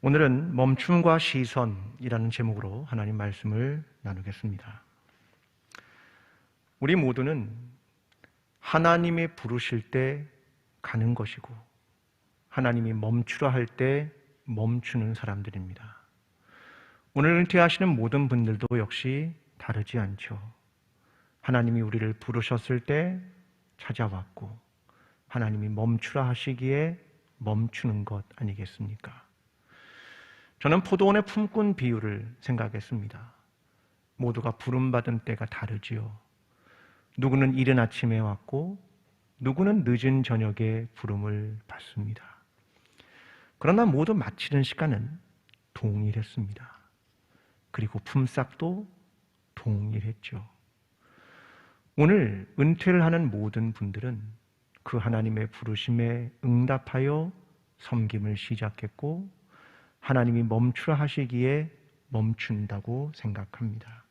오늘은 멈춤과 시선이라는 제목으로 하나님 말씀을 나누겠습니다. 우리 모두는 하나님이 부르실 때 가는 것이고 하나님이 멈추라 할 때 멈추는 사람들입니다. 오늘 은퇴하시는 모든 분들도 역시 다르지 않죠. 하나님이 우리를 부르셨을 때 찾아왔고 하나님이 멈추라 하시기에 멈추는 것 아니겠습니까? 저는 포도원의 품꾼 비유를 생각했습니다. 모두가 부름받은 때가 다르지요. 누구는 이른 아침에 왔고 누구는 늦은 저녁에 부름을 받습니다. 그러나 모두 마치는 시간은 동일했습니다. 그리고 품삯도 동일했죠. 오늘 은퇴를 하는 모든 분들은 그 하나님의 부르심에 응답하여 섬김을 시작했고 하나님이 멈추라 하시기에 멈춘다고 생각합니다.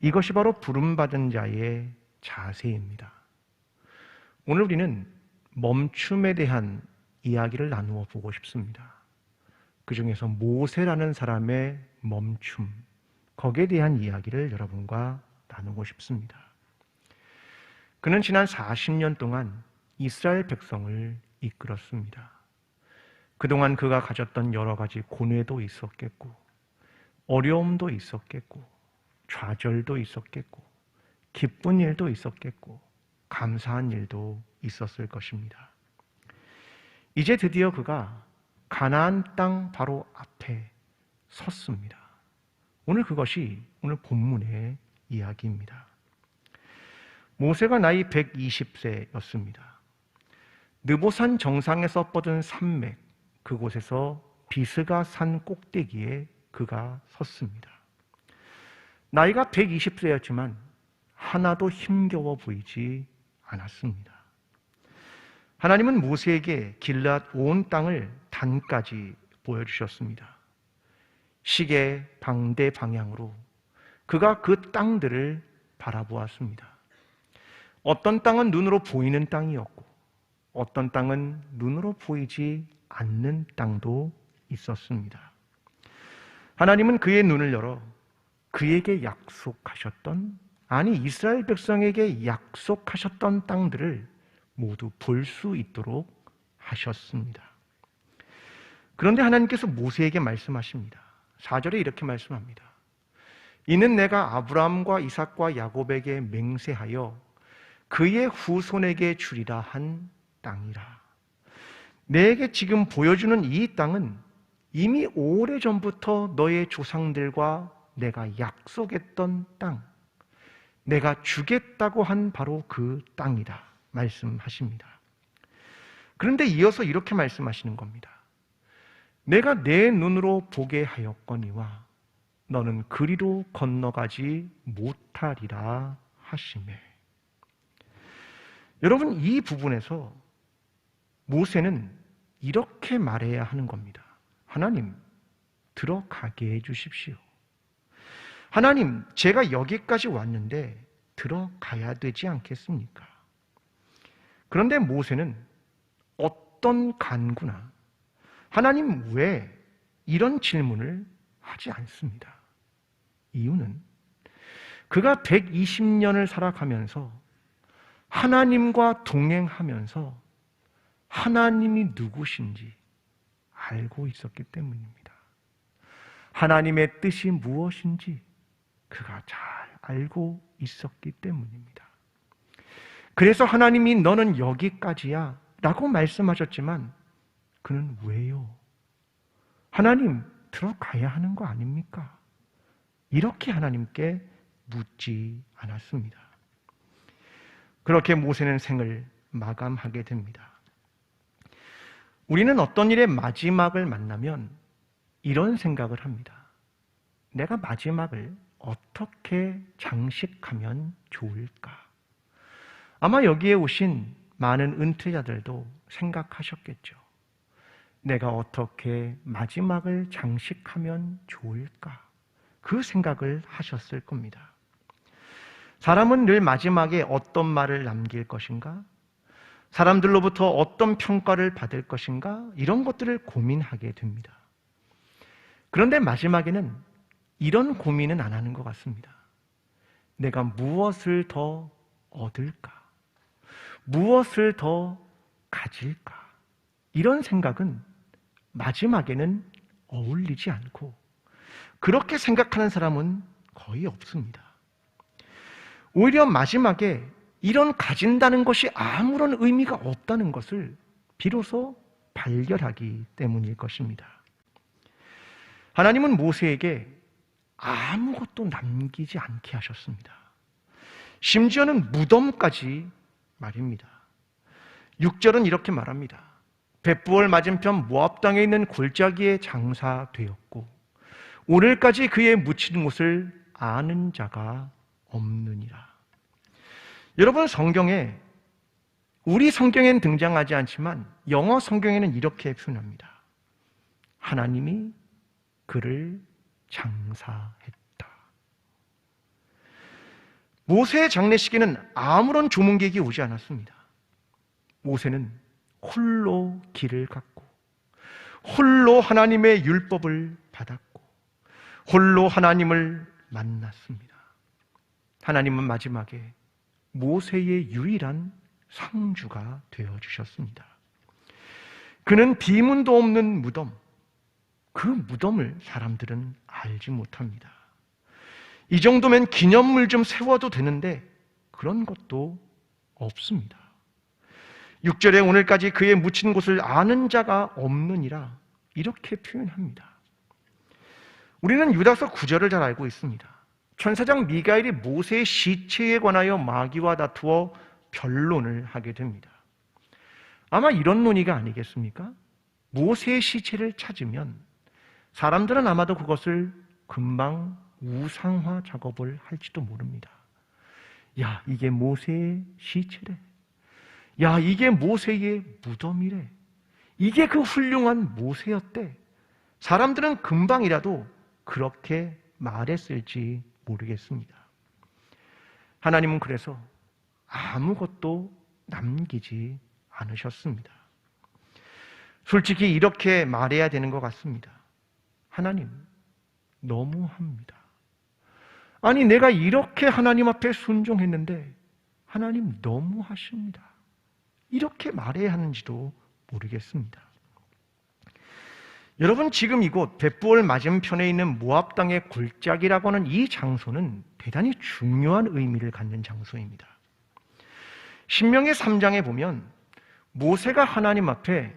이것이 바로 부름받은 자의 자세입니다. 오늘 우리는 멈춤에 대한 이야기를 나누어 보고 싶습니다. 그 중에서 모세라는 사람의 멈춤, 거기에 대한 이야기를 여러분과 나누고 싶습니다. 그는 지난 40년 동안 이스라엘 백성을 이끌었습니다. 그동안 그가 가졌던 여러 가지 고뇌도 있었겠고 어려움도 있었겠고 좌절도 있었겠고 기쁜 일도 있었겠고 감사한 일도 있었을 것입니다. 이제 드디어 그가 가나안 땅 바로 앞에 섰습니다. 오늘 그것이 오늘 본문의 이야기입니다. 모세가 나이 120세였습니다. 느보산 정상에서 뻗은 산맥, 그곳에서 비스가 산 꼭대기에 그가 섰습니다. 나이가 120세였지만 하나도 힘겨워 보이지 않았습니다. 하나님은 모세에게 길앗 온 땅을 단까지 보여주셨습니다. 시계 방대 방향으로 그가 그 땅들을 바라보았습니다. 어떤 땅은 눈으로 보이는 땅이었고 어떤 땅은 눈으로 보이지 않는 땅도 있었습니다. 하나님은 그의 눈을 열어 그에게 약속하셨던, 아니 이스라엘 백성에게 약속하셨던 땅들을 모두 볼 수 있도록 하셨습니다. 그런데 하나님께서 모세에게 말씀하십니다. 4절에 이렇게 말씀합니다. 이는 내가 아브라함과 이삭과 야곱에게 맹세하여 그의 후손에게 주리라 한 땅이라. 내게 지금 보여주는 이 땅은 이미 오래전부터 너의 조상들과 내가 약속했던 땅, 내가 주겠다고 한 바로 그 땅이다 말씀하십니다. 그런데 이어서 이렇게 말씀하시는 겁니다. 내가 내 눈으로 보게 하였거니와 너는 그리로 건너가지 못하리라 하시매. 여러분, 이 부분에서 모세는 이렇게 말해야 하는 겁니다. 하나님, 들어가게 해주십시오. 하나님, 제가 여기까지 왔는데 들어가야 되지 않겠습니까? 그런데 모세는 어떤 간구나 하나님 왜 이런 질문을 하지 않습니다. 이유는 그가 120년을 살아가면서 하나님과 동행하면서 하나님이 누구신지 알고 있었기 때문입니다. 하나님의 뜻이 무엇인지 그가 잘 알고 있었기 때문입니다. 그래서 하나님이 너는 여기까지야 라고 말씀하셨지만 그는 왜요? 하나님 들어가야 하는 거 아닙니까? 이렇게 하나님께 묻지 않았습니다. 그렇게 모세는 생을 마감하게 됩니다. 우리는 어떤 일의 마지막을 만나면 이런 생각을 합니다. 내가 마지막을 어떻게 장식하면 좋을까? 아마 여기에 오신 많은 은퇴자들도 생각하셨겠죠. 내가 어떻게 마지막을 장식하면 좋을까? 그 생각을 하셨을 겁니다. 사람은 늘 마지막에 어떤 말을 남길 것인가? 사람들로부터 어떤 평가를 받을 것인가? 이런 것들을 고민하게 됩니다. 그런데 마지막에는 이런 고민은 안 하는 것 같습니다. 내가 무엇을 더 얻을까? 무엇을 더 가질까? 이런 생각은 마지막에는 어울리지 않고 그렇게 생각하는 사람은 거의 없습니다. 오히려 마지막에 이런 가진다는 것이 아무런 의미가 없다는 것을 비로소 발견하기 때문일 것입니다. 하나님은 모세에게 아무것도 남기지 않게 하셨습니다. 심지어는 무덤까지 말입니다. 6절은 이렇게 말합니다. 벳부엘 맞은편 모압 땅에 있는 골짜기에 장사되었고 오늘까지 그의 묻힌 곳을 아는 자가 없느니라. 여러분, 성경에, 우리 성경에는 등장하지 않지만 영어 성경에는 이렇게 표현합니다. 하나님이 그를 장사했다. 모세의 장례식에는 아무런 조문객이 오지 않았습니다. 모세는 홀로 길을 갔고 홀로 하나님의 율법을 받았고 홀로 하나님을 만났습니다. 하나님은 마지막에 모세의 유일한 상주가 되어주셨습니다. 그는 비문도 없는 무덤, 그 무덤을 사람들은 알지 못합니다. 이 정도면 기념물 좀 세워도 되는데 그런 것도 없습니다. 6절에 오늘까지 그의 묻힌 곳을 아는 자가 없느니라 이렇게 표현합니다. 우리는 유다서 9절을 잘 알고 있습니다. 천사장 미가엘이 모세의 시체에 관하여 마귀와 다투어 변론을 하게 됩니다. 아마 이런 논의가 아니겠습니까? 모세의 시체를 찾으면 사람들은 아마도 그것을 금방 우상화 작업을 할지도 모릅니다. 야, 이게 모세의 시체래. 야, 이게 모세의 무덤이래. 이게 그 훌륭한 모세였대. 사람들은 금방이라도 그렇게 말했을지 모르겠습니다. 하나님은 그래서 아무것도 남기지 않으셨습니다. 솔직히 이렇게 말해야 되는 것 같습니다. 하나님, 너무합니다. 아니, 내가 이렇게 하나님 앞에 순종했는데 하나님 너무하십니다. 이렇게 말해야 하는지도 모르겠습니다. 여러분, 지금 이곳 벳부엘 맞은편에 있는 모압 땅의 골짜기라고 하는 이 장소는 대단히 중요한 의미를 갖는 장소입니다. 신명기 3장에 보면 모세가 하나님 앞에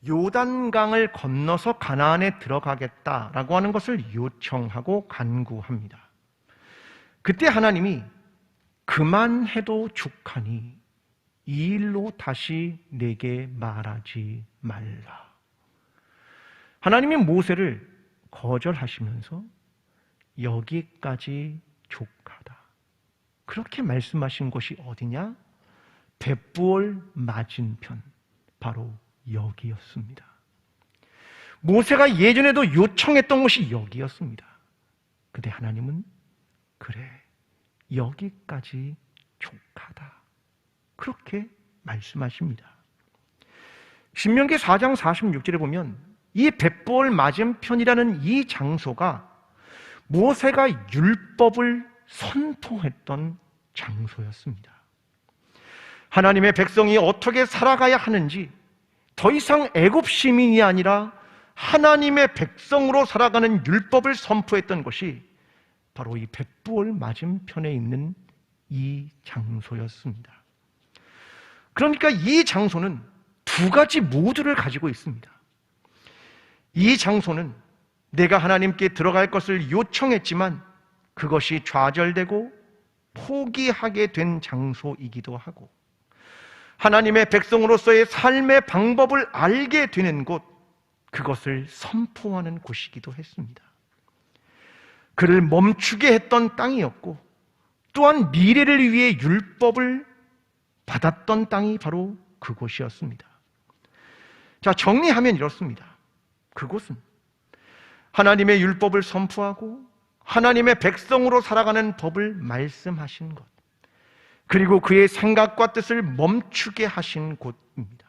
요단강을 건너서 가나안에 들어가겠다라고 하는 것을 요청하고 간구합니다. 그때 하나님이 그만해도 족하니 이 일로 다시 내게 말하지 말라. 하나님이 모세를 거절하시면서 여기까지 족하다. 그렇게 말씀하신 곳이 어디냐? 벳부엘 맞은편, 바로 여기였습니다. 모세가 예전에도 요청했던 곳이 여기였습니다. 근데 하나님은 그래, 여기까지 족하다. 그렇게 말씀하십니다. 신명기 4장 46절에 보면 이 벳부엘 맞은편이라는 이 장소가 모세가 율법을 선포했던 장소였습니다. 하나님의 백성이 어떻게 살아가야 하는지, 더 이상 애굽 시민이 아니라 하나님의 백성으로 살아가는 율법을 선포했던 것이 바로 이 벳부엘 맞은편에 있는 이 장소였습니다. 그러니까 이 장소는 두 가지 모두를 가지고 있습니다. 이 장소는 내가 하나님께 들어갈 것을 요청했지만 그것이 좌절되고 포기하게 된 장소이기도 하고, 하나님의 백성으로서의 삶의 방법을 알게 되는 곳, 그것을 선포하는 곳이기도 했습니다. 그를 멈추게 했던 땅이었고, 또한 미래를 위해 율법을 받았던 땅이 바로 그곳이었습니다. 자, 정리하면 이렇습니다. 그곳은 하나님의 율법을 선포하고 하나님의 백성으로 살아가는 법을 말씀하신 것, 그리고 그의 생각과 뜻을 멈추게 하신 곳입니다.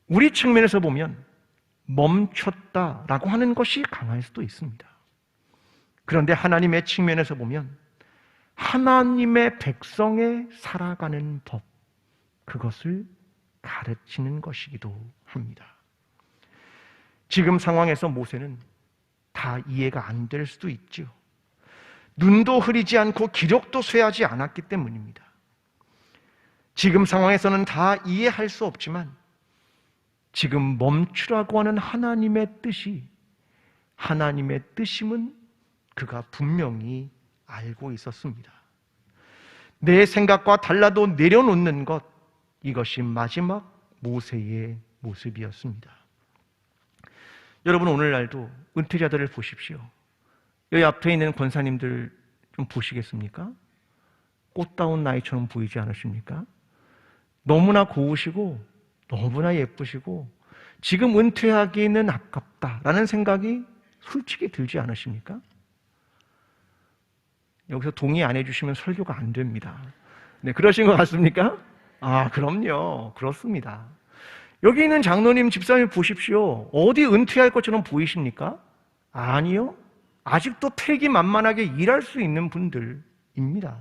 우리 측면에서 보면 멈췄다라고 하는 것이 강할 수도 있습니다. 그런데 하나님의 측면에서 보면 하나님의 백성의 살아가는 법, 그것을 가르치는 것이기도 합니다. 지금 상황에서 모세는 다 이해가 안 될 수도 있죠. 눈도 흐리지 않고 기력도 쇠하지 않았기 때문입니다. 지금 상황에서는 다 이해할 수 없지만 지금 멈추라고 하는 하나님의 뜻임은 그가 분명히 알고 있었습니다. 내 생각과 달라도 내려놓는 것, 이것이 마지막 모세의 모습이었습니다. 여러분, 오늘날도 은퇴자들을 보십시오. 여기 앞에 있는 권사님들 좀 보시겠습니까? 꽃다운 나이처럼 보이지 않으십니까? 너무나 고우시고 너무나 예쁘시고 지금 은퇴하기는 아깝다라는 생각이 솔직히 들지 않으십니까? 여기서 동의 안 해주시면 설교가 안 됩니다. 네, 그러신 것 같습니까? 아, 그럼요. 그렇습니다. 여기 있는 장로님, 집사님 보십시오. 어디 은퇴할 것처럼 보이십니까? 아니요. 아직도 패기만만하게 일할 수 있는 분들입니다.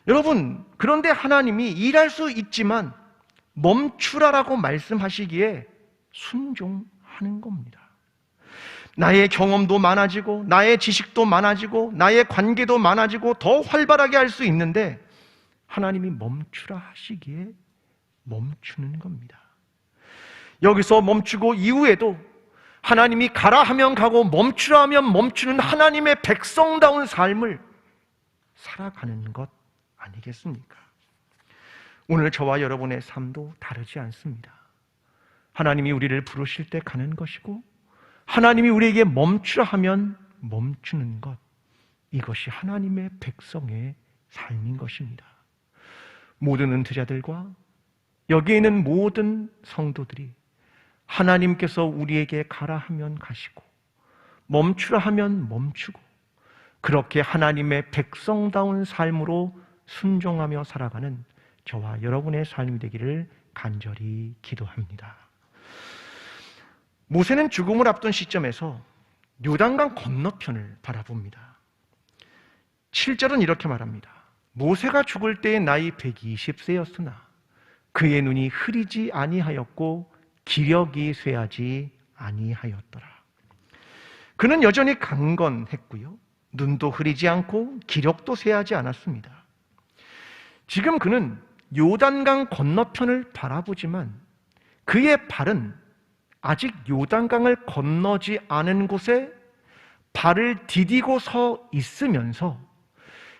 여러분, 그런데 하나님이 일할 수 있지만 멈추라라고 말씀하시기에 순종하는 겁니다. 나의 경험도 많아지고 나의 지식도 많아지고 나의 관계도 많아지고 더 활발하게 할 수 있는데 하나님이 멈추라 하시기에 멈추는 겁니다. 여기서 멈추고 이후에도 하나님이 가라 하면 가고 멈추라 하면 멈추는 하나님의 백성다운 삶을 살아가는 것 아니겠습니까? 오늘 저와 여러분의 삶도 다르지 않습니다. 하나님이 우리를 부르실 때 가는 것이고 하나님이 우리에게 멈추라 하면 멈추는 것, 이것이 하나님의 백성의 삶인 것입니다. 모든 은퇴자들과 여기에 있는 모든 성도들이 하나님께서 우리에게 가라 하면 가시고 멈추라 하면 멈추고 그렇게 하나님의 백성다운 삶으로 순종하며 살아가는 저와 여러분의 삶이 되기를 간절히 기도합니다. 모세는 죽음을 앞둔 시점에서 요단강 건너편을 바라봅니다. 7절은 이렇게 말합니다. 모세가 죽을 때의 나이 120세였으나 그의 눈이 흐리지 아니하였고 기력이 쇠하지 아니하였더라. 그는 여전히 강건했고요, 눈도 흐리지 않고 기력도 쇠하지 않았습니다. 지금 그는 요단강 건너편을 바라보지만 그의 발은 아직 요단강을 건너지 않은 곳에 발을 디디고 서 있으면서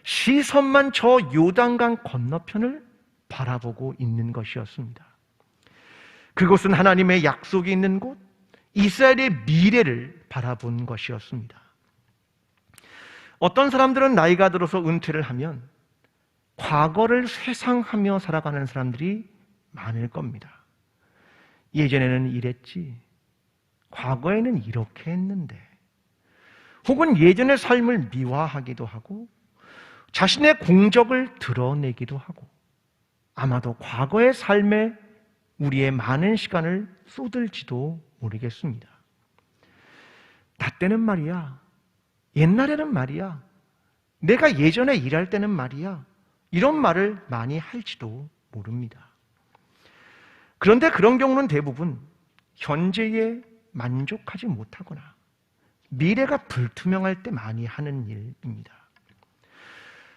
시선만 저 요단강 건너편을 바라보고 있는 것이었습니다. 그곳은 하나님의 약속이 있는 곳, 이스라엘의 미래를 바라본 것이었습니다. 어떤 사람들은 나이가 들어서 은퇴를 하면 과거를 회상하며 살아가는 사람들이 많을 겁니다. 예전에는 이랬지, 과거에는 이렇게 했는데, 혹은 예전의 삶을 미화하기도 하고 자신의 공적을 드러내기도 하고 아마도 과거의 삶에 우리의 많은 시간을 쏟을지도 모르겠습니다. 나 때는 말이야, 옛날에는 말이야, 내가 예전에 일할 때는 말이야, 이런 말을 많이 할지도 모릅니다. 그런데 그런 경우는 대부분 현재에 만족하지 못하거나 미래가 불투명할 때 많이 하는 일입니다.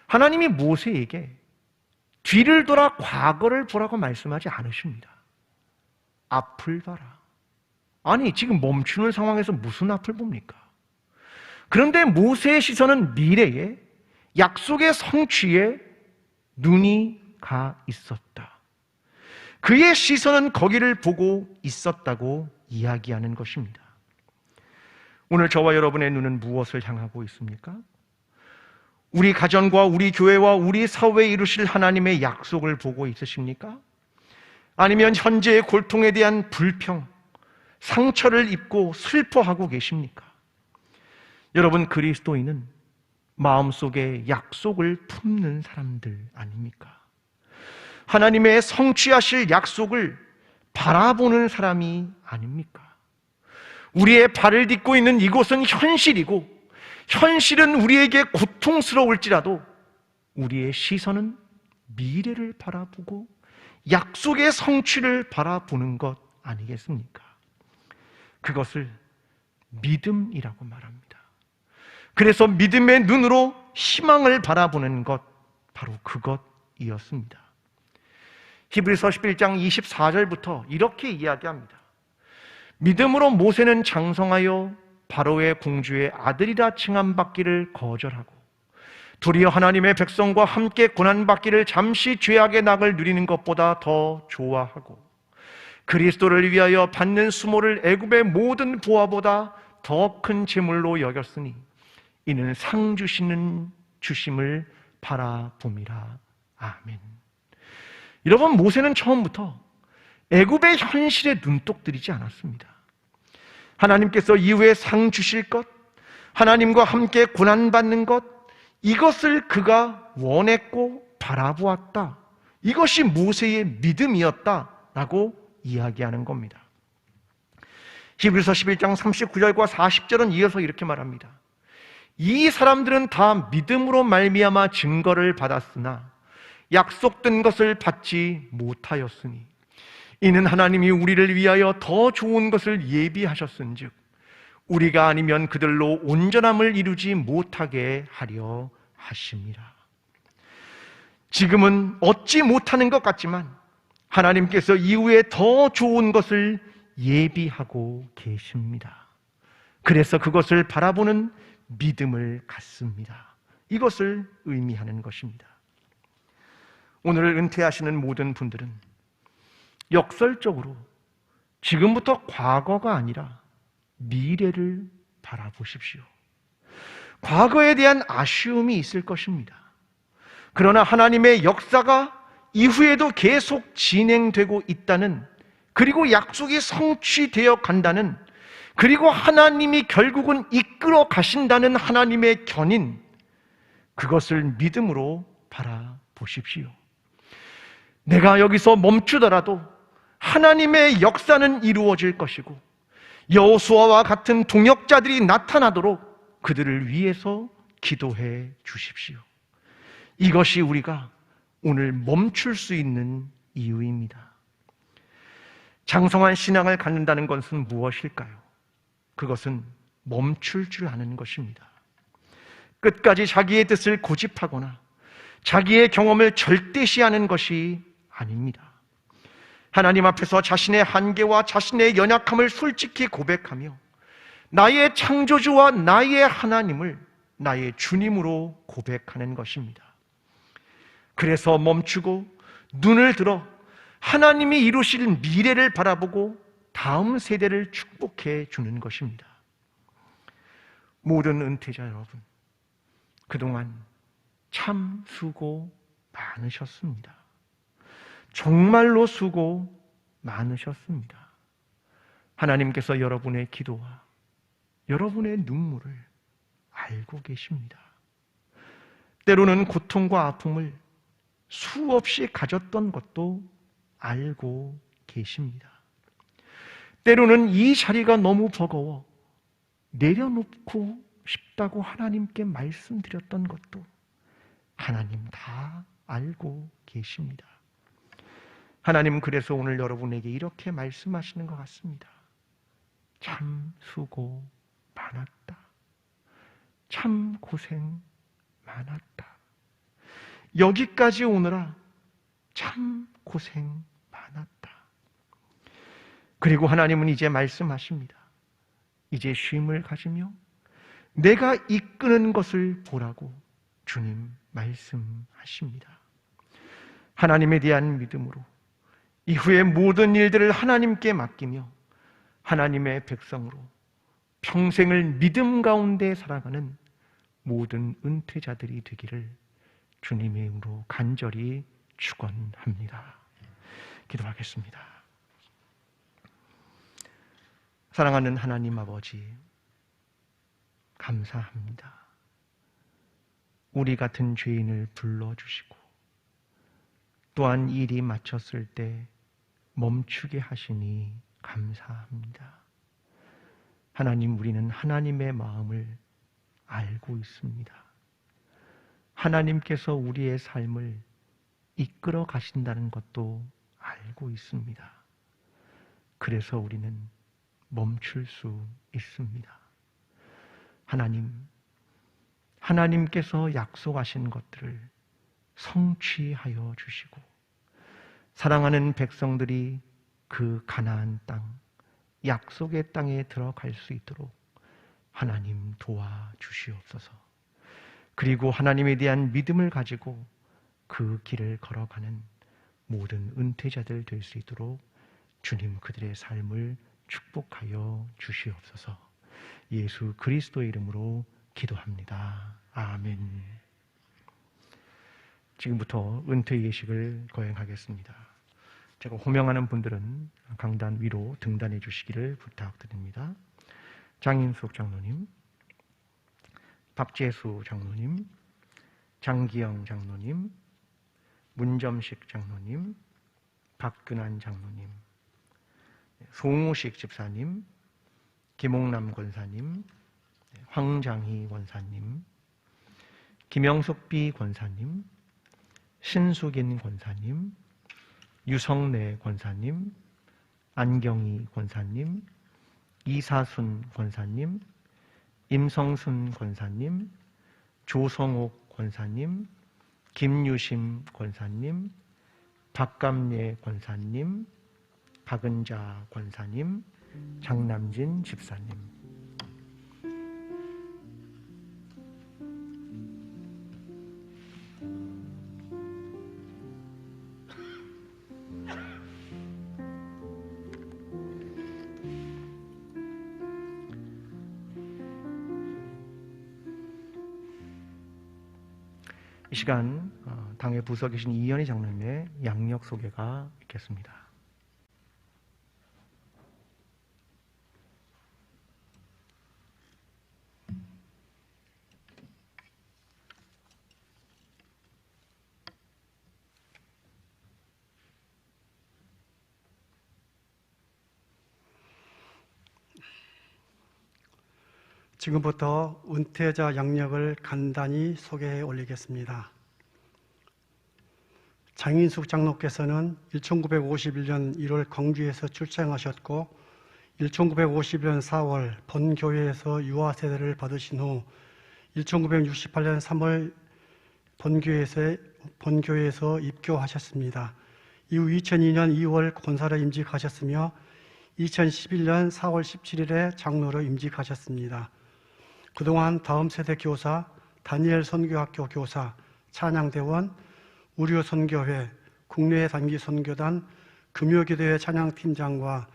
하나님이 모세에게 뒤를 돌아 과거를 보라고 말씀하지 않으십니다. 앞을 봐라. 아니, 지금 멈추는 상황에서 무슨 앞을 봅니까? 그런데 모세의 시선은 미래에, 약속의 성취에 눈이 가 있었다. 그의 시선은 거기를 보고 있었다고 이야기하는 것입니다. 오늘 저와 여러분의 눈은 무엇을 향하고 있습니까? 우리 가정과 우리 교회와 우리 사회에 이루실 하나님의 약속을 보고 있으십니까? 아니면 현재의 고통에 대한 불평, 상처를 입고 슬퍼하고 계십니까? 여러분, 그리스도인은 마음속에 약속을 품는 사람들 아닙니까? 하나님의 성취하실 약속을 바라보는 사람이 아닙니까? 우리의 발을 딛고 있는 이곳은 현실이고, 현실은 우리에게 고통스러울지라도 우리의 시선은 미래를 바라보고 약속의 성취를 바라보는 것 아니겠습니까? 그것을 믿음이라고 말합니다. 그래서 믿음의 눈으로 희망을 바라보는 것, 바로 그것이었습니다. 히브리서 11장 24절부터 이렇게 이야기합니다. 믿음으로 모세는 장성하여 바로의 공주의 아들이라 칭함받기를 거절하고 도리어 하나님의 백성과 함께 고난받기를 잠시 죄악의 낙을 누리는 것보다 더 좋아하고 그리스도를 위하여 받는 수모를 애굽의 모든 보화보다 더 큰 재물로 여겼으니 이는 상 주시는 주심을 바라봄이라. 아멘. 여러분, 모세는 처음부터 애굽의 현실에 눈독 들이지 않았습니다. 하나님께서 이후에 상 주실 것, 하나님과 함께 고난받는 것, 이것을 그가 원했고 바라보았다. 이것이 모세의 믿음이었다라고 이야기하는 겁니다. 히브리서 11장 39절과 40절은 이어서 이렇게 말합니다. 이 사람들은 다 믿음으로 말미암아 증거를 받았으나 약속된 것을 받지 못하였으니 이는 하나님이 우리를 위하여 더 좋은 것을 예비하셨은즉 우리가 아니면 그들로 온전함을 이루지 못하게 하려 하심이라. 지금은 얻지 못하는 것 같지만 하나님께서 이후에 더 좋은 것을 예비하고 계십니다. 그래서 그것을 바라보는 믿음을 갖습니다. 이것을 의미하는 것입니다. 오늘 은퇴하시는 모든 분들은 역설적으로 지금부터 과거가 아니라 미래를 바라보십시오. 과거에 대한 아쉬움이 있을 것입니다. 그러나 하나님의 역사가 이후에도 계속 진행되고 있다는, 그리고 약속이 성취되어 간다는, 그리고 하나님이 결국은 이끌어 가신다는 하나님의 견인, 그것을 믿음으로 바라보십시오. 내가 여기서 멈추더라도 하나님의 역사는 이루어질 것이고 여호수아와 같은 동역자들이 나타나도록 그들을 위해서 기도해 주십시오. 이것이 우리가 오늘 멈출 수 있는 이유입니다. 장성한 신앙을 갖는다는 것은 무엇일까요? 그것은 멈출 줄 아는 것입니다. 끝까지 자기의 뜻을 고집하거나 자기의 경험을 절대시하는 것이 아닙니다. 하나님 앞에서 자신의 한계와 자신의 연약함을 솔직히 고백하며 나의 창조주와 나의 하나님을 나의 주님으로 고백하는 것입니다. 그래서 멈추고 눈을 들어 하나님이 이루실 미래를 바라보고 다음 세대를 축복해 주는 것입니다. 모든 은퇴자 여러분, 그동안 참 수고 많으셨습니다. 정말로 수고 많으셨습니다. 하나님께서 여러분의 기도와 여러분의 눈물을 알고 계십니다. 때로는 고통과 아픔을 수없이 가졌던 것도 알고 계십니다. 때로는 이 자리가 너무 버거워 내려놓고 싶다고 하나님께 말씀드렸던 것도 하나님 다 알고 계십니다. 하나님은 그래서 오늘 여러분에게 이렇게 말씀하시는 것 같습니다. 참 수고 많았다. 참 고생 많았다. 여기까지 오느라 참 고생 많았다. 그리고 하나님은 이제 말씀하십니다. 이제 쉼을 가지며 내가 이끄는 것을 보라고 주님 말씀하십니다. 하나님에 대한 믿음으로 이후의 모든 일들을 하나님께 맡기며 하나님의 백성으로 평생을 믿음 가운데 살아가는 모든 은퇴자들이 되기를 주님의 이름으로 간절히 축원합니다. 기도하겠습니다. 사랑하는 하나님 아버지, 감사합니다. 우리 같은 죄인을 불러주시고 또한 일이 마쳤을 때 멈추게 하시니 감사합니다. 하나님, 우리는 하나님의 마음을 알고 있습니다. 하나님께서 우리의 삶을 이끌어 가신다는 것도 알고 있습니다. 그래서 우리는 멈출 수 있습니다. 하나님께서 약속하신 것들을 성취하여 주시고 사랑하는 백성들이 그 가나안 땅, 약속의 땅에 들어갈 수 있도록 하나님 도와주시옵소서. 그리고 하나님에 대한 믿음을 가지고 그 길을 걸어가는 모든 은퇴자들 될 수 있도록 주님 그들의 삶을 축복하여 주시옵소서. 예수 그리스도의 이름으로 기도합니다. 아멘. 지금부터 은퇴 예식을 거행하겠습니다. 제가 호명하는 분들은 강단 위로 등단해 주시기를 부탁드립니다. 장인숙 장로님, 박재수 장로님, 장기영 장로님, 문점식 장로님, 박근환 장로님, 송우식 집사님, 김옥남 권사님, 황장희 권사님, 김영숙비 권사님, 신숙인 권사님, 유성래 권사님, 안경희 권사님, 이사순 권사님, 임성순 권사님, 조성옥 권사님, 김유심 권사님, 박감례 권사님, 박은자 권사님, 장남진 집사님. 이 시간 당에 부서 계신 이현희 장로님의 양력 소개가 있겠습니다. 지금부터 은퇴자 양력을 간단히 소개해 올리겠습니다. 장인숙 장로께서는 1951년 1월 광주에서 출생하셨고 1951년 4월 본교회에서 유아세례를 받으신 후 1968년 3월 본교회에서 입교하셨습니다. 이후 2002년 2월 권사로 임직하셨으며 2011년 4월 17일에 장로로 임직하셨습니다. 그동안 다음 세대 교사, 다니엘 선교학교 교사, 찬양대원, 의료선교회, 국내 단기 선교단, 금요기도회 찬양팀장과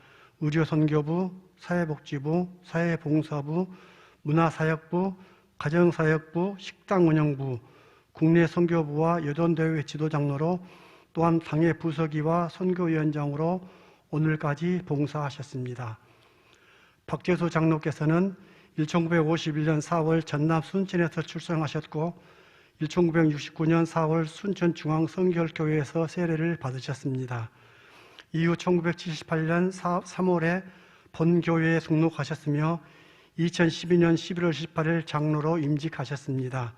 의료선교부, 사회복지부, 사회봉사부, 문화사역부, 가정사역부, 식당운영부, 국내 선교부와 여돈대회 지도장로로 또한 당의 부서기와 선교위원장으로 오늘까지 봉사하셨습니다. 박재수 장로께서는 1951년 4월 전남 순천에서 출생하셨고 1969년 4월 순천중앙성결교회에서 세례를 받으셨습니다. 이후 1978년 3월에 본교회에 등록하셨으며 2012년 11월 18일 장로로 임직하셨습니다.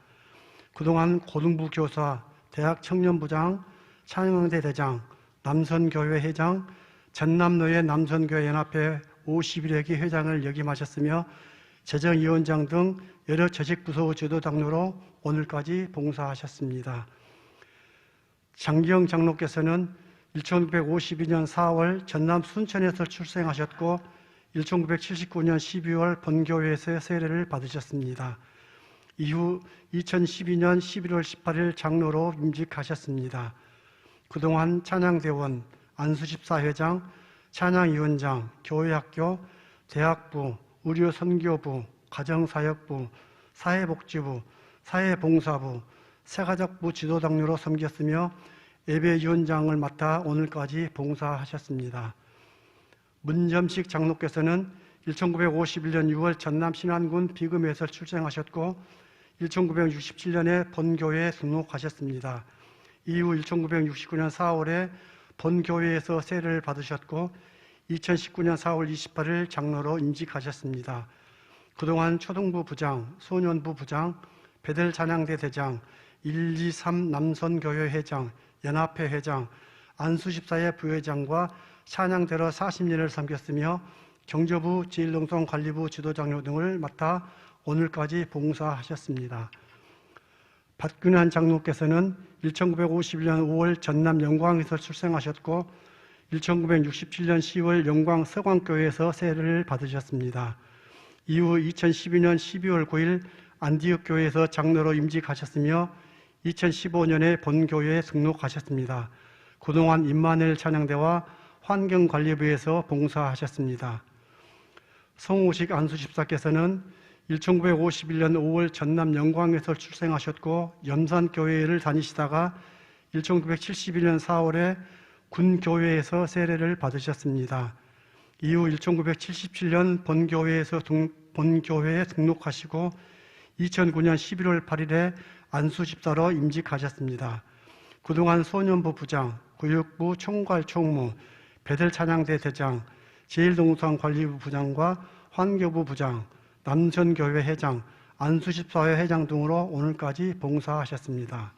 그동안 고등부 교사, 대학 청년부장, 찬양대 대장, 남선교회 회장, 전남노예 남선교회 연합회 51회기 회장을 역임하셨으며 재정위원장 등 여러 조직부서 지도장로로 오늘까지 봉사하셨습니다. 장기영 장로께서는 1952년 4월 전남 순천에서 출생하셨고 1979년 12월 본교회에서 세례를 받으셨습니다. 이후 2012년 11월 18일 장로로 임직하셨습니다. 그동안 찬양대원, 안수집사회장, 찬양위원장, 교회학교, 대학부, 의료선교부, 가정사역부, 사회복지부, 사회봉사부, 새가족부 지도장로로 섬겼으며 예배위원장을 맡아 오늘까지 봉사하셨습니다. 문점식 장로께서는 1951년 6월 전남 신안군 비금에서 출생하셨고 1967년에 본교회에 등록하셨습니다. 이후 1969년 4월에 본교회에서 세례를 받으셨고 2019년 4월 28일 장로로 임직하셨습니다. 그동안 초등부 부장, 소년부 부장, 베델 찬양대 대장, 123 남선교회 회장, 연합회 회장, 안수집사회 부회장과 찬양대로 40년을 섬겼으며 경조부, 제1농성관리부 지도장로 등을 맡아 오늘까지 봉사하셨습니다. 박균환 장로께서는 1951년 5월 전남 영광에서 출생하셨고 1967년 10월 영광 서광교회에서 세례를 받으셨습니다. 이후 2012년 12월 9일 안디옥 교회에서 장로로 임직하셨으며 2015년에 본교회에 등록하셨습니다. 그동안 임마누엘 찬양대와 환경관리부에서 봉사하셨습니다. 성우식 안수집사께서는 1951년 5월 전남 영광에서 출생하셨고 염산교회를 다니시다가 1971년 4월에 군교회에서 세례를 받으셨습니다. 이후 1977년 본교회에 등록하시고 2009년 11월 8일에 안수집사로 임직하셨습니다. 그동안 소년부 부장, 교육부 총괄 총무, 베델 찬양대 대장, 제1농성관리부 부장과 환교부 부장, 남천교회 회장, 안수집사회 회장 등으로 오늘까지 봉사하셨습니다.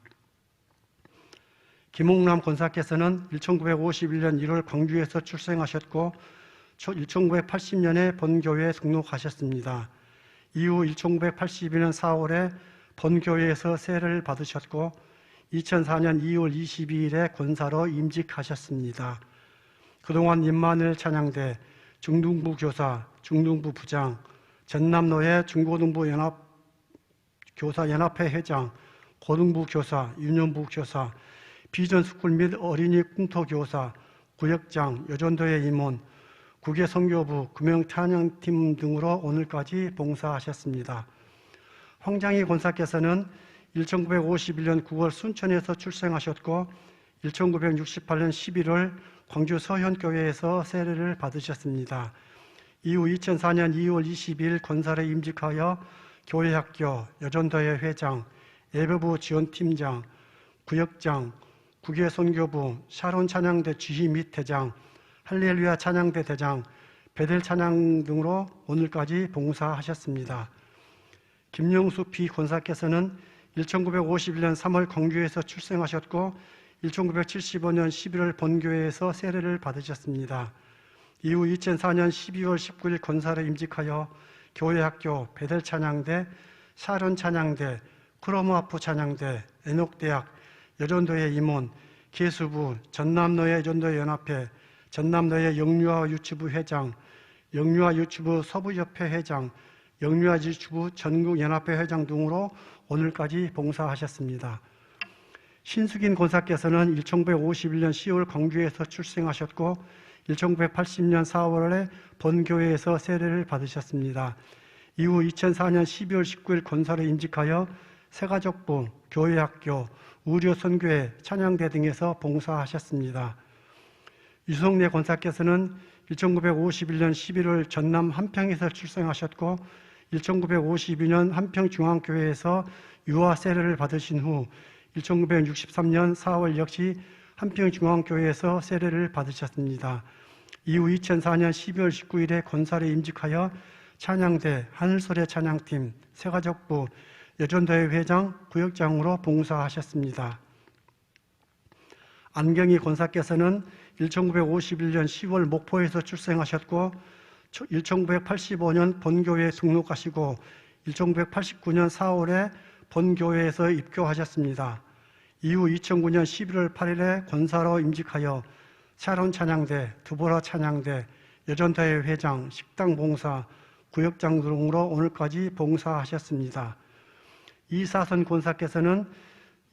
김홍남 권사께서는 1951년 1월 광주에서 출생하셨고 1980년에 본교회에 등록하셨습니다. 이후 1982년 4월에 본교회에서 세례를 받으셨고 2004년 2월 22일에 권사로 임직하셨습니다. 그동안 임마누엘 찬양대, 중등부 교사, 중등부 부장, 전남노회 중고등부 교사 연합회 회장, 고등부 교사, 유년부 교사, 비전스쿨 및 어린이 꿈토 교사, 구역장, 여전도회 임원, 국외선교부, 금영찬양팀 등으로 오늘까지 봉사하셨습니다. 황장희 권사께서는 1951년 9월 순천에서 출생하셨고 1968년 11월 광주 서현교회에서 세례를 받으셨습니다. 이후 2004년 2월 22일 권사로 임직하여 교회학교, 여전도회 회장, 예배부 지원팀장, 구역장, 국외선교부, 샤론 찬양대 주희 및 대장, 할렐루야 찬양대 대장, 베델 찬양 등으로 오늘까지 봉사하셨습니다. 김영수 비권사께서는 1951년 3월 광주에서 출생하셨고 1975년 11월 본교회에서 세례를 받으셨습니다. 이후 2004년 12월 19일 권사로 임직하여 교회학교, 베델 찬양대, 샤론 찬양대, 크로모아프 찬양대, 에녹대학, 여전도회 임원, 계수부, 전남노회 여전도회 연합회, 전남노회 영유아 유치부 회장, 영유아 유치부 서부협회 회장, 영유아 유치부 전국연합회 회장 등으로 오늘까지 봉사하셨습니다. 신숙인 권사께서는 1951년 10월 광주에서 출생하셨고 1980년 4월에 본교회에서 세례를 받으셨습니다. 이후 2004년 12월 19일 권사로 임직하여 새가족부, 교회학교, 의료선교회, 찬양대 등에서 봉사하셨습니다. 유성래 권사께서는 1951년 11월 전남 한평에서 출생하셨고 1952년 한평중앙교회에서 유아 세례를 받으신 후 1963년 4월 역시 한평중앙교회에서 세례를 받으셨습니다. 이후 2004년 12월 19일에 권사로 임직하여 찬양대, 하늘소래 찬양팀, 새가족부, 여전도회 회장, 구역장으로 봉사하셨습니다. 안경희 권사께서는 1951년 10월 목포에서 출생하셨고 1985년 본교회에 등록하시고 1989년 4월에 본교회에서 입교하셨습니다. 이후 2009년 11월 8일에 권사로 임직하여 샤론 찬양대, 두보라 찬양대, 여전도회 회장, 식당 봉사, 구역장 등으로 오늘까지 봉사하셨습니다. 이사선 권사께서는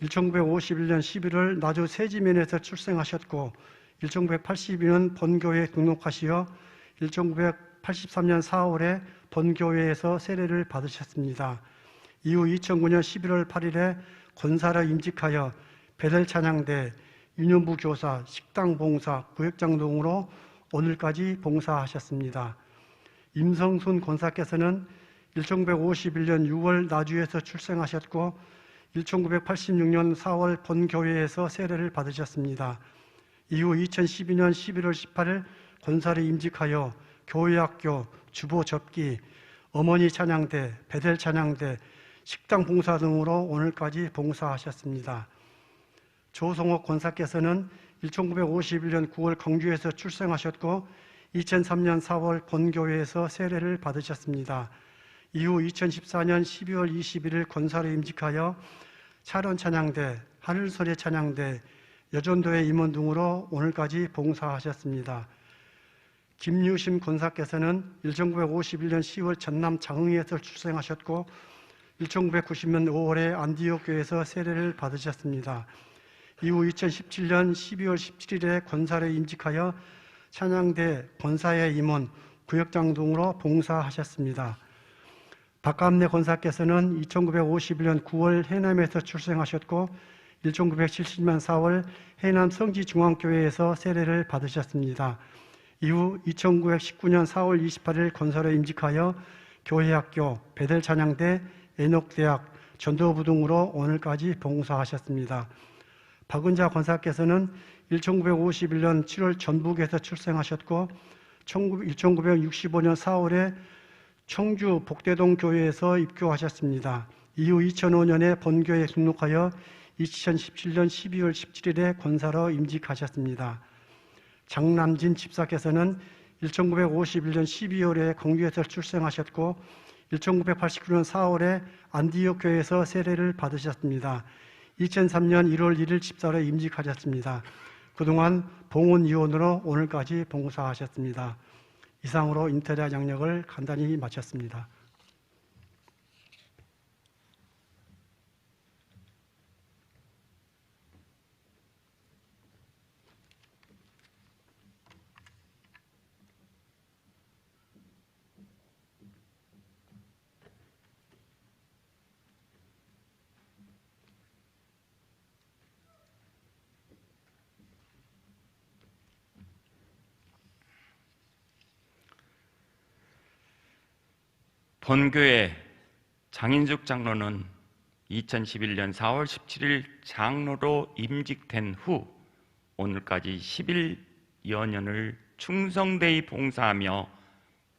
1951년 11월 나주 세지면에서 출생하셨고 1982년 본교회에 등록하시어 1983년 4월에 본교회에서 세례를 받으셨습니다. 이후 2009년 11월 8일에 권사로 임직하여 베델 찬양대, 유년부 교사, 식당 봉사, 구역장 등으로 오늘까지 봉사하셨습니다. 임성순 권사께서는 1951년 6월 나주에서 출생하셨고 1986년 4월 본교회에서 세례를 받으셨습니다. 이후 2012년 11월 18일 권사로 임직하여 교회학교, 주보 접기, 어머니 찬양대, 베델 찬양대, 식당 봉사 등으로 오늘까지 봉사하셨습니다. 조성옥 권사께서는 1951년 9월 광주에서 출생하셨고 2003년 4월 본교회에서 세례를 받으셨습니다. 이후 2014년 12월 21일 권사로 임직하여 차론 찬양대, 하늘소리 찬양대, 여전도회 임원 등으로 오늘까지 봉사하셨습니다. 김유심 권사께서는 1951년 10월 전남 장흥에서 출생하셨고 1990년 5월에 안디옥 교회에서 세례를 받으셨습니다. 이후 2017년 12월 17일에 권사로 임직하여 찬양대, 권사회 임원, 구역장 등으로 봉사하셨습니다. 박감래 권사께서는 1951년 9월 해남에서 출생하셨고 1970년 4월 해남 성지중앙교회에서 세례를 받으셨습니다. 이후 1919년 4월 28일 권사로 임직하여 교회학교, 베델 찬양대, 에녹대학, 전도부 등으로 오늘까지 봉사하셨습니다. 박은자 권사께서는 1951년 7월 전북에서 출생하셨고 1965년 4월에 청주 복대동 교회에서 입교하셨습니다. 이후 2005년에 본교에 등록하여 2017년 12월 17일에 권사로 임직하셨습니다. 장남진 집사께서는 1951년 12월에 광주에서 출생하셨고 1989년 4월에 안디옥 교회에서 세례를 받으셨습니다. 2003년 1월 1일 집사로 임직하셨습니다. 그동안 봉헌위원으로 오늘까지 봉사하셨습니다. 이상으로 인터넷 양력을 간단히 마쳤습니다. 본교회 장인숙 장로는 2011년 4월 17일 장로로 임직된 후 오늘까지 11여 년을 충성되이 봉사하며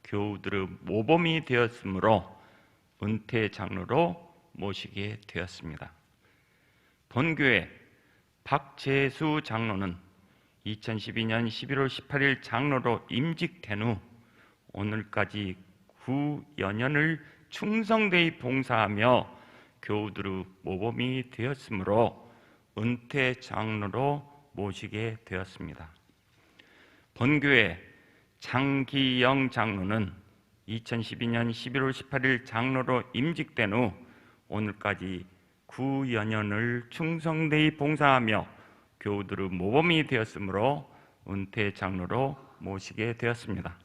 교우들의 모범이 되었으므로 은퇴 장로로 모시게 되었습니다. 본교회 박재수 장로는 2012년 11월 18일 장로로 임직된 후 오늘까지 9여 년을 충성되이 봉사하며 교우들의 모범이 되었으므로 은퇴 장로로 모시게 되었습니다. 본교회 장기영 장로는 2012년 11월 18일 장로로 임직된 후 오늘까지 9여 년을 충성되이 봉사하며 교우들의 모범이 되었으므로 은퇴 장로로 모시게 되었습니다.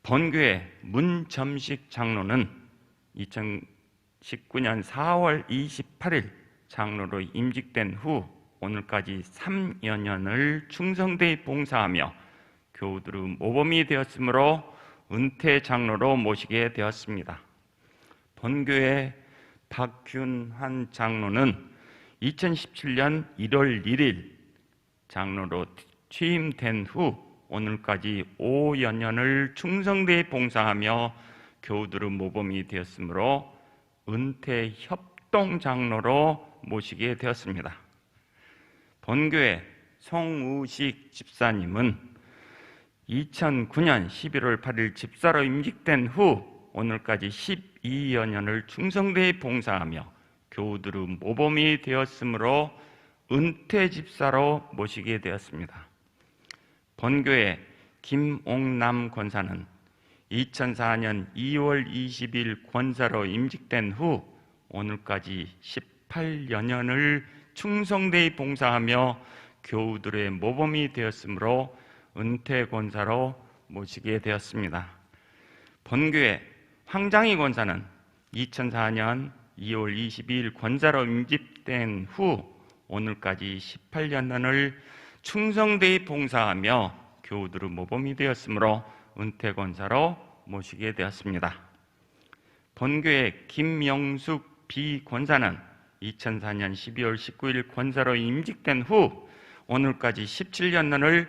본교회 문점식 장로는 2019년 4월 28일 장로로 임직된 후 오늘까지 3여 년을 충성되이 봉사하며 교우들의 모범이 되었으므로 은퇴 장로로 모시게 되었습니다. 본교회 박균환 장로는 2017년 1월 1일 장로로 취임된 후 오늘까지 5여 년을 충성되이 봉사하며 교우들의 모범이 되었으므로 은퇴 협동 장로로 모시게 되었습니다. 본교회 송우식 집사님은 2009년 11월 8일 집사로 임직된 후 오늘까지 12여 년을 충성되이 봉사하며 교우들의 모범이 되었으므로 은퇴 집사로 모시게 되었습니다. 본교회 김옥남 권사는 2004년 2월 20일 권사로 임직된 후 오늘까지 18여 년을 충성되이 봉사하며 교우들의 모범이 되었으므로 은퇴 권사로 모시게 되었습니다. 본교회 황장희 권사는 2004년 2월 22일 권사로 임직된 후 오늘까지 18년을 충성되이 봉사하며 교우들의 모범이 되었으므로 은퇴 권사로 모시게 되었습니다. 본교회 김영숙 비권사는 2004년 12월 19일 권사로 임직된 후 오늘까지 17년을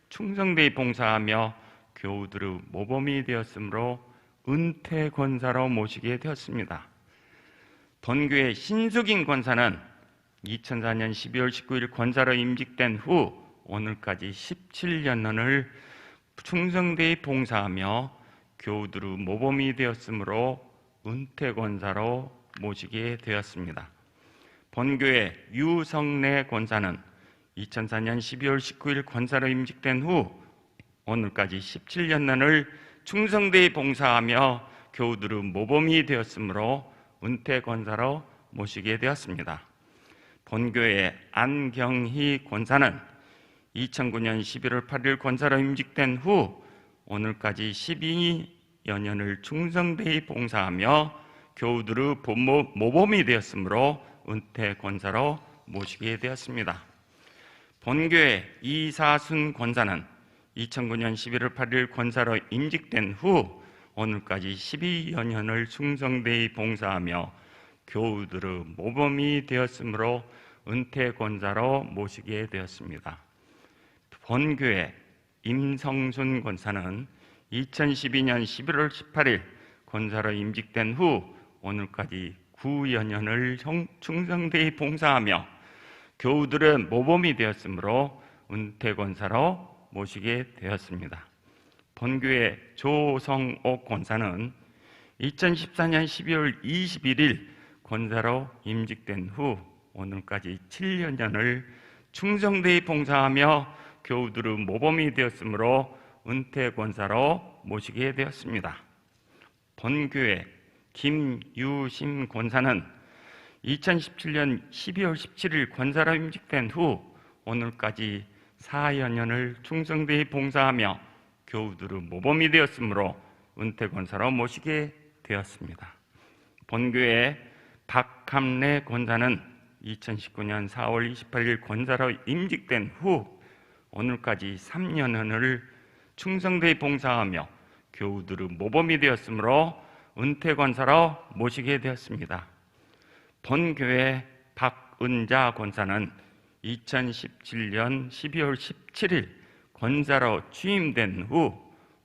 충성되이 봉사하며 교우들의 모범이 되었으므로 은퇴 권사로 모시게 되었습니다. 본교의 신숙인 권사는 2004년 12월 19일 권사로 임직된 후 오늘까지 17년을 충성되이 봉사하며 교우들의 모범이 되었으므로 은퇴 권사로 모시게 되었습니다. 본교의 유성래 권사는 2004년 12월 19일 권사로 임직된 후 오늘까지 17년을 충성되이 봉사하며 교우들의 모범이 되었으므로 은퇴 권사로 모시게 되었습니다. 본교의 안경희 권사는 2009년 11월 8일 권사로 임직된 후 오늘까지 12여 년을 충성되이 봉사하며 교우들의 모범이 되었으므로 은퇴 권사로 모시게 되었습니다. 본교의 이사순 권사는 2009년 11월 8일 권사로 임직된 후 오늘까지 12여 년을 충성되이 봉사하며 교우들의 모범이 되었으므로 은퇴 권사로 모시게 되었습니다. 본교의 임성순 권사는 2012년 11월 18일 권사로 임직된 후 오늘까지 9여 년을 충성되이 봉사하며 교우들의 모범이 되었으므로 은퇴 권사로 모시게 되었습니다. 본교의 조성옥 권사는 2014년 12월 21일 권사로 임직된 후 오늘까지 7여 년을 충성되이 봉사하며 교우들의 모범이 되었으므로 은퇴 권사로 모시게 되었습니다. 본교의 김유심 권사는 2017년 12월 17일 권사로 임직된 후 오늘까지 4여 년을 충성되이 봉사하며 교우들의 모범이 되었으므로 은퇴 권사로 모시게 되었습니다. 본교의 박함래 권사는 2019년 4월 28일 권사로 임직된 후 오늘까지 3년을 충성되이 봉사하며 교우들의 모범이 되었으므로 은퇴 권사로 모시게 되었습니다. 본교의 박은자 권사는 2017년 12월 17일 권사로 취임된 후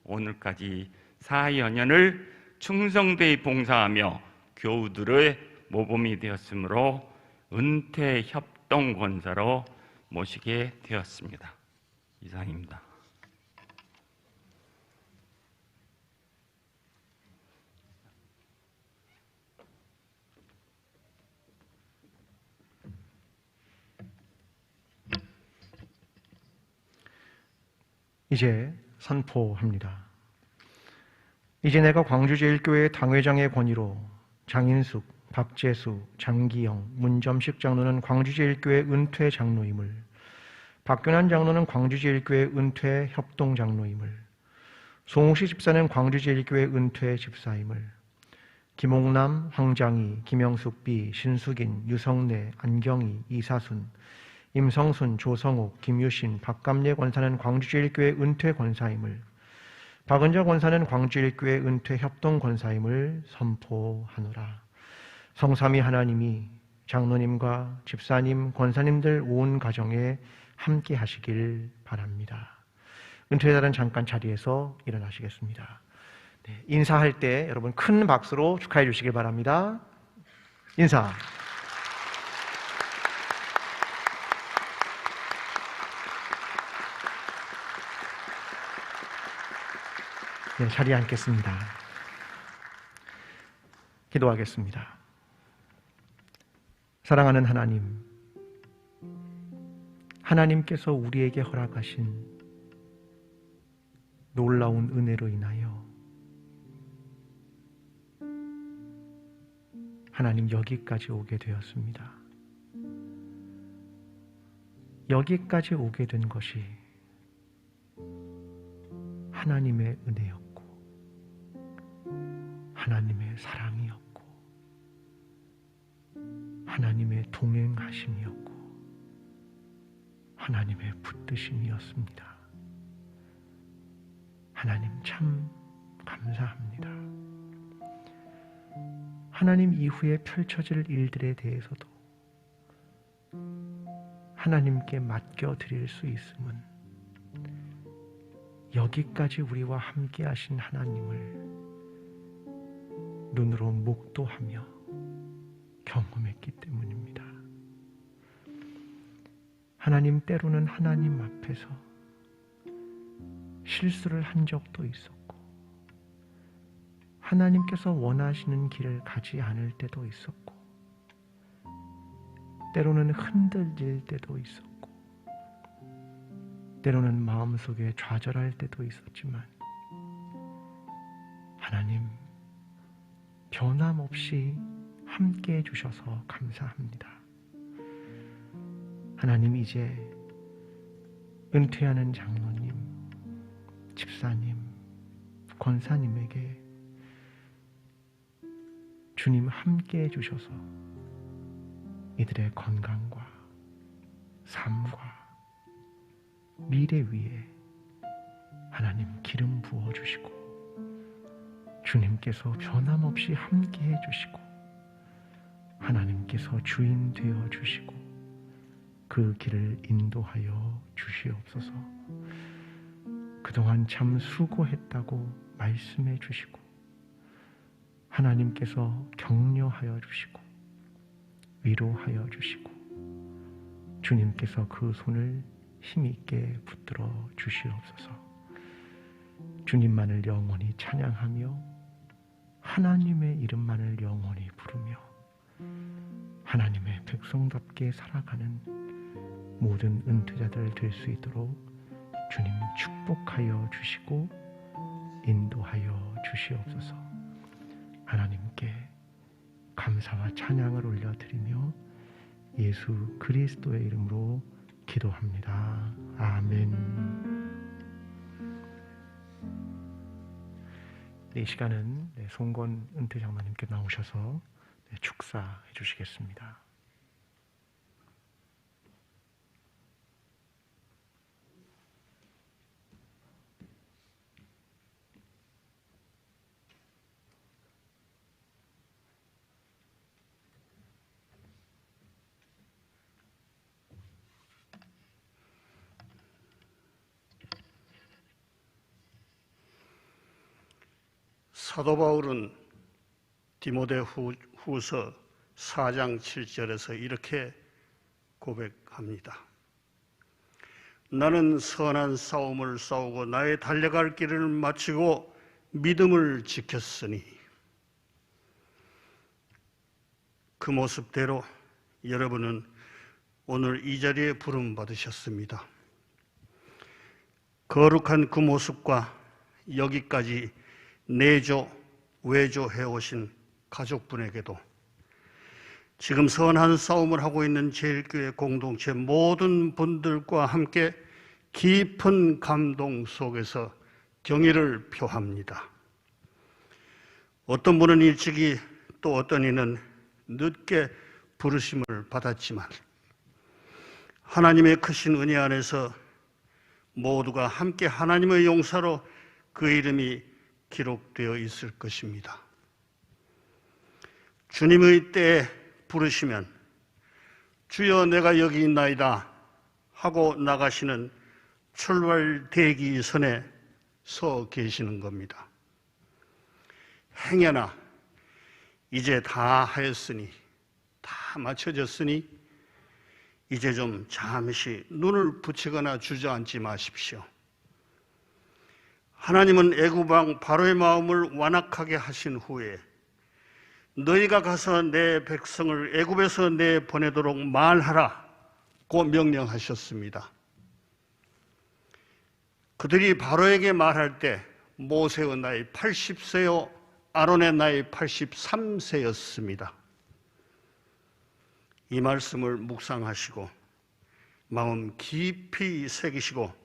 오늘까지 4여 년을 충성되이 봉사하며 교우들의 모범이 되었으므로 은퇴 협동 권사로 모시게 되었습니다. 이상입니다. 이제 선포합니다. 이제 내가 광주제일교회 당회장의 권위로 장인숙, 박재수, 장기영, 문점식 장로는 광주제일교회 은퇴 장로임을, 박균환 장로는 광주제일교회 은퇴 협동 장로임을, 송우시 집사는 광주제일교회 은퇴 집사임을, 김옥남, 황장희, 김영숙 B, 신숙인, 유성래, 안경희, 이사순, 임성순, 조성옥, 김유신, 박감례 권사는 광주제일교회 은퇴 권사임을, 박은자 권사는 광주제일교회 은퇴 협동 권사임을 선포하노라. 성삼위 하나님이 장로님과 집사님, 권사님들 온 가정에 함께 하시길 바랍니다. 은퇴자들은 잠깐 자리에서 일어나시겠습니다. 네, 인사할 때 여러분 큰 박수로 축하해 주시길 바랍니다. 인사. 네, 자리에 앉겠습니다. 기도하겠습니다. 사랑하는 하나님, 하나님께서 우리에게 허락하신 놀라운 은혜로 인하여 하나님 여기까지 오게 되었습니다. 여기까지 오게 된 것이 하나님의 은혜였고 하나님의 사랑이었고 하나님의 동행하심이었고 하나님의 붙드심이었습니다. 하나님 참 감사합니다. 하나님 이후에 펼쳐질 일들에 대해서도 하나님께 맡겨드릴 수 있음은 여기까지 우리와 함께 하신 하나님을 눈으로 목도하며 경험했기 때문입니다. 하나님, 때로는 하나님 앞에서 실수를 한 적도 있었고, 하나님께서 원하시는 길을 가지 않을 때도 있었고, 때로는 흔들릴 때도 있었고, 때로는 마음속에 좌절할 때도 있었지만, 하나님 변함없이 함께 해주셔서 감사합니다. 하나님, 이제 은퇴하는 장로님, 집사님, 권사님에게 주님 함께 해주셔서 이들의 건강과 삶과 미래 위에 하나님 기름 부어주시고, 주님께서 변함없이 함께 해주시고, 하나님께서 주인 되어주시고 그 길을 인도하여 주시옵소서. 그동안 참 수고했다고 말씀해 주시고, 하나님께서 격려하여 주시고 위로하여 주시고, 주님께서 그 손을 힘있게 붙들어 주시옵소서. 주님만을 영원히 찬양하며 하나님의 이름만을 영원히 부르며 하나님의 백성답게 살아가는 모든 은퇴자들 될 수 있도록 주님 축복하여 주시고 인도하여 주시옵소서. 하나님께 감사와 찬양을 올려드리며 예수 그리스도의 이름으로 기도합니다. 아멘. 이 시간은 송건 은퇴 장로님께 나오셔서 축사해 주시겠습니다. 사도 바울은 디모데후서 4장 7절에서 이렇게 고백합니다. 나는 선한 싸움을 싸우고 나의 달려갈 길을 마치고 믿음을 지켰으니, 그 모습대로 여러분은 오늘 이 자리에 부름 받으셨습니다. 거룩한 그 모습과 여기까지 내조, 외조해 오신 가족분에게도 지금 선한 싸움을 하고 있는 제일교회 공동체 모든 분들과 함께 깊은 감동 속에서 경의를 표합니다. 어떤 분은 일찍이, 또 어떤 이는 늦게 부르심을 받았지만 하나님의 크신 은혜 안에서 모두가 함께 하나님의 용사로 그 이름이 기록되어 있을 것입니다. 주님의 때에 부르시면 주여 내가 여기 있나이다 하고 나가시는 출발 대기선에 서 계시는 겁니다. 행여나 이제 다 하였으니, 다 마쳐졌으니 이제 좀 잠시 눈을 붙이거나 주저앉지 마십시오. 하나님은 애굽왕 바로의 마음을 완악하게 하신 후에 너희가 가서 내 백성을 애굽에서 내보내도록 말하라고 명령하셨습니다. 그들이 바로에게 말할 때 모세의 나이 80세요 아론의 나이 83세였습니다. 이 말씀을 묵상하시고 마음 깊이 새기시고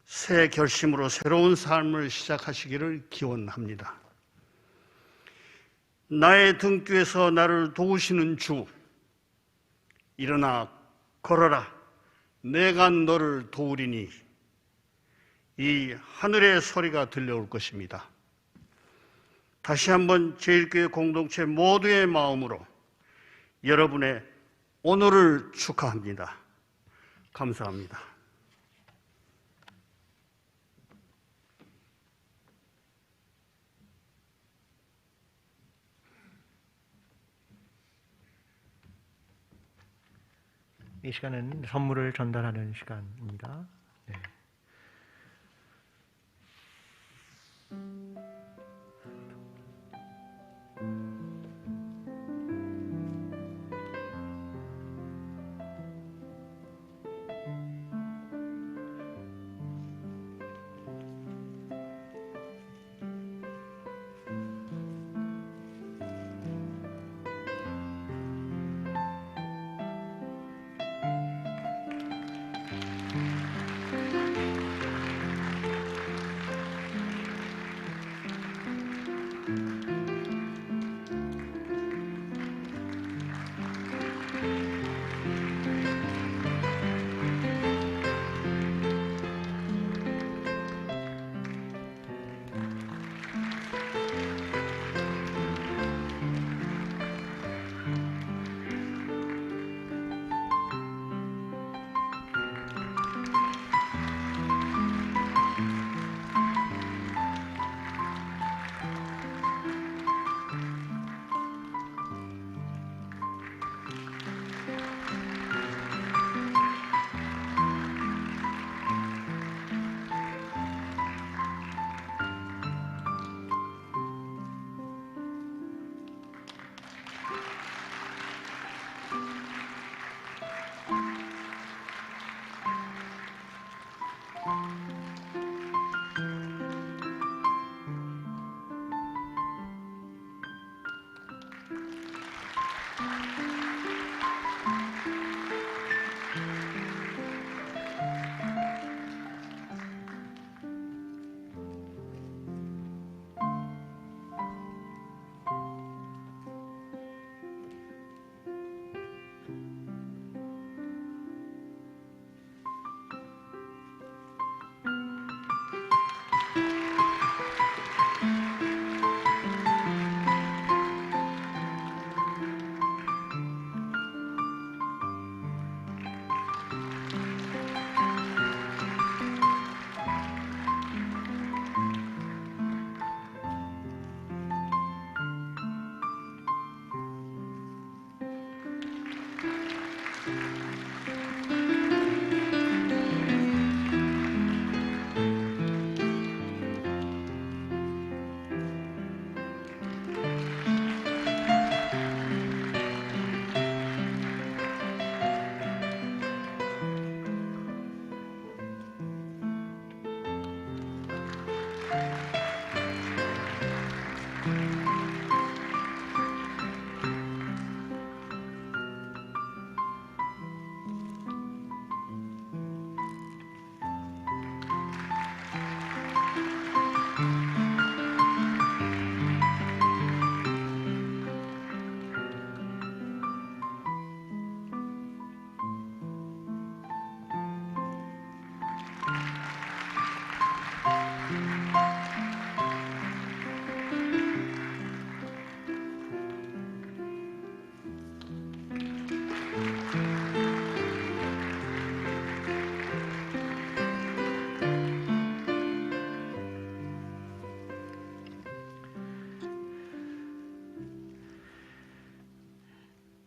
새 결심으로 새로운 삶을 시작하시기를 기원합니다. 나의 등뒤에서 나를 도우시는 주, 일어나 걸어라, 내가 너를 도우리니, 이 하늘의 소리가 들려올 것입니다. 다시 한번 제일교회 공동체 모두의 마음으로 여러분의 오늘을 축하합니다. 감사합니다. 이 시간은 선물을 전달하는 시간입니다. 네.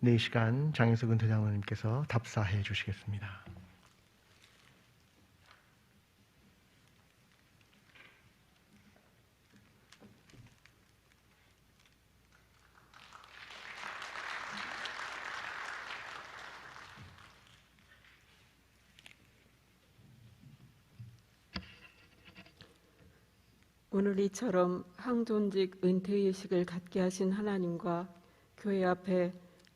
네, 이 시간 장혜석 은퇴장로님께서 답사해 주시겠습니다. 오늘 이처럼 항존직 은퇴의식을 갖게 하신 하나님과 교회 앞에